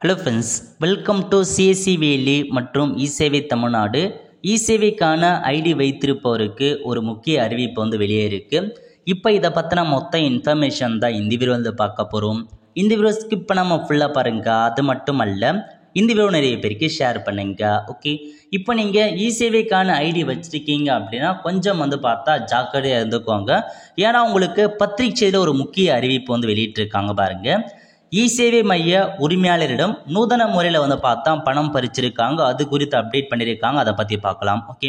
Hello friends, welcome to CSC valley மற்றும் இசேவை Tamil Nadu. இசேவைக்கான ID வைத்திருப்பவருக்கு ஒரு முக்கிய அறிவிப்பு வெளியே இருக்குது. இப்போ இதை பற்றின மொத்த இன்ஃபர்மேஷன் தான் இந்த வீடியோவில் பார்க்க போகிறோம். இந்த வீடியோ ஸ்கிப் பண்ணாமல் ஃபுல்லாக பாருங்க. அது மட்டும் அல்ல, இந்த வீடியோ நிறைய பேருக்கு ஷேர் பண்ணுங்க. ஓகே, இப்போ நீங்கள் இசேவைக்கான ஐடி வச்சுருக்கீங்க அப்படின்னா கொஞ்சம் பார்த்தா ஜாக்கிரதையாக இருந்துக்கோங்க. ஏன்னா உங்களுக்கு பத்திரிகையில் ஒரு முக்கிய அறிவிப்பு வெளியிட்டிருக்காங்க பாருங்கள். இசேவை மைய உரிமையாளரிடம் நூதன முறையில் பார்த்தா பணம் பறிச்சிருக்காங்க. அது குறித்து அப்டேட் பண்ணியிருக்காங்க. அதை பற்றி பார்க்கலாம். ஓகே,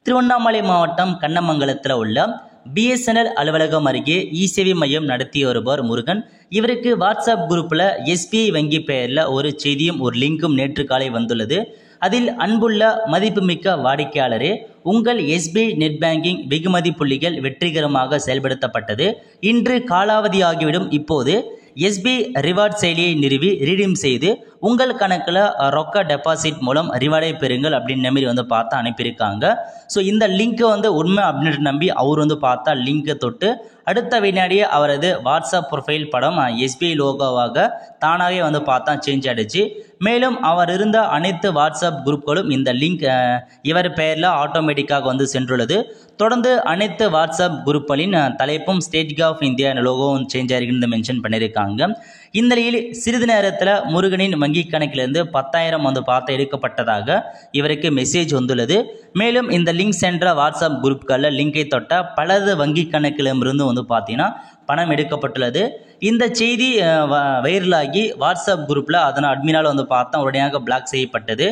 திருவண்ணாமலை மாவட்டம் கண்ணமங்கலத்தில் உள்ள பிஎஸ்என்எல் அலுவலகம் அருகே இசேவை மையம் நடத்தி வருபவர் முருகன். இவருக்கு வாட்ஸ்அப் குரூப்பில் எஸ்பிஐ வங்கி பெயரில் ஒரு செய்தியும் ஒரு லிங்கும் நேற்று காலை வந்துள்ளது. அதில் அன்புள்ள மதிப்புமிக்க வாடிக்கையாளரே, உங்கள் எஸ்பிஐ நெட் பேங்கிங் வெகுமதி புள்ளிகள் வெற்றிகரமாக செயல்படுத்தப்பட்டது. இன்று காலாவதியாகிவிடும். இப்போது எஸ்பிஐ ரிவார்ட் செயலியை நிறுவி ரீடீம் செய்து உங்கள் கணக்கில் ரொக்க டெபாசிட் மூலம் ரிவார்டை பெறுங்கள் அப்படின்னு மாதிரி பார்த்தா அனுப்பியிருக்காங்க. ஸோ இந்த லிங்க்கை உண்மை அப்படின்னு நம்பி அவர் பார்த்தா லிங்கை தொட்டு அடுத்த வினாடியே அவரது வாட்ஸ்அப் ப்ரொஃபைல் படம் எஸ்பிஐ லோகோவாக தானாகவே பார்த்தா சேஞ்ச் ஆகிடுச்சு. மேலும் அவர் இருந்த அனைத்து வாட்ஸ்அப் குரூப்களும் இந்த லிங்க் இவர் பெயரில் ஆட்டோமேட்டிக்காக சென்றுள்ளது. தொடர்ந்து அனைத்து வாட்ஸ்அப் குரூப்களின் தலைப்பும் ஸ்டேட் ஆஃப் இந்தியா லோகோவும் சேஞ்ச் ஆகிருந்து மென்ஷன் பண்ணியிருக்காங்க. இந்த நிலையில் சிறிது நேரத்தில் முருகனின் வங்கி கணக்கிலிருந்து 10,000 பார்த்தா எடுக்கப்பட்டதாக இவருக்கு மெசேஜ் வந்துள்ளது. மேலும் இந்த லிங்க் சென்ற வாட்ஸ்அப் குரூப்களில் லிங்கை தொட்ட பலது வங்கி கணக்கிலிருந்து பார்த்தீங்கன்னா பணம் எடுக்கப்பட்டுள்ளது. இந்த செய்தி வைரலாகி வாட்ஸ்அப் குரூப்பில் அதனால் அட்மினால் பார்த்தா உடனடியாக பிளாக் செய்யப்பட்டது.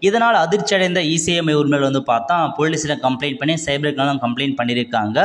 இதனால் அதிர்ச்சி அடைந்த இசேவை உரிமையாளர் பார்த்தா போலீஸில் கம்ப்ளைண்ட் பண்ணி சைபர் கிரைம்லாம் கம்ப்ளைண்ட் பண்ணியிருக்காங்க.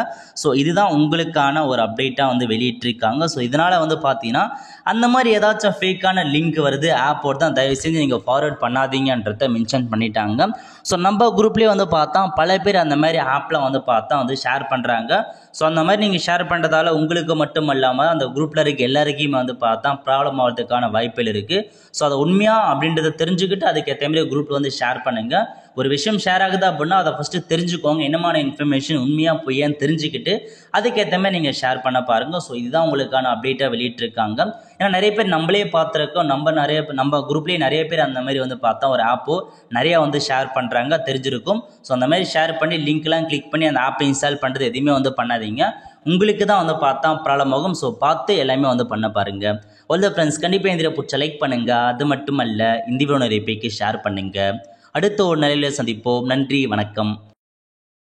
ஸோ இதுதான் உங்களுக்கான ஒரு அப்டேட்டாக வெளியிட்டிருக்காங்க. ஸோ இதனால் பார்த்தீங்கன்னா அந்த மாதிரி ஏதாச்சும் ஃபேக்கான லிங்க் வருது ஆப்போடு தான் தயவு செஞ்சு நீங்கள் ஃபார்வர்ட் பண்ணாதீங்கன்றத மென்ஷன் பண்ணிட்டாங்க. ஸோ நம்ம குரூப்லேயே பார்த்தா பல பேர் அந்த மாதிரி ஆப்பில் பார்த்தா ஷேர் பண்ணுறாங்க. ஸோ அந்த மாதிரி நீங்கள் ஷேர் பண்ணுறதால உங்களுக்கு மட்டும் இல்லாமல் அந்த குரூப்பில் இருக்க எல்லாருக்குமே பார்த்தா ப்ராப்ளம் ஆகிறதுக்கான வாய்ப்புகள் இருக்குது. ஸோ அதை உண்மையாக அப்படின்றத தெரிஞ்சுக்கிட்டு அதுக்கேற்ற மாதிரி குரூப்பில் ஷேர் பண்ணுங்கள். ஒரு விஷயம் ஷேர் ஆகுது அப்படின்னா அதை ஃபஸ்ட்டு தெரிஞ்சுக்கோங்க. என்னமான இன்ஃபர்மேஷன் உண்மையாக பொய்யான்னு தெரிஞ்சுக்கிட்டு அதுக்கேற்ற மாதிரி நீங்கள் ஷேர் பண்ண பாருங்கள். ஸோ இதுதான் உங்களுக்கான அப்டேட்டாக வெளியிட்டிருக்காங்க. ஏன்னா நிறைய பேர் நம்மளே பார்த்துருக்கோம். நம்ம குரூப்லேயே நிறைய பேர் அந்த மாதிரி பார்த்தா ஒரு ஆப்போ நிறையா ஷேர் பண்ணுறாங்க, தெரிஞ்சிருக்கும். ஸோ அந்த மாதிரி ஷேர் பண்ணி லிங்க்லாம் கிளிக் பண்ணி அந்த ஆப்பை இன்ஸ்டால் பண்ணுறது எதுவுமே பண்ணாதீங்க. உங்களுக்கு தான் பார்த்தா ப்ராப்ளம் ஆகும். ஸோ பார்த்து எல்லாமே பண்ண பாருங்கள். ஆல் த ஃப்ரெண்ட்ஸ், கண்டிப்பாக இந்த பிடிச்ச லைக் பண்ணுங்கள். அது மட்டும் அல்ல, இந்த வீடியோ நிறைய பேருக்கு ஷேர் பண்ணுங்கள். அடுத்த ஒரு நிலையில் சந்திப்போம். நன்றி, வணக்கம்.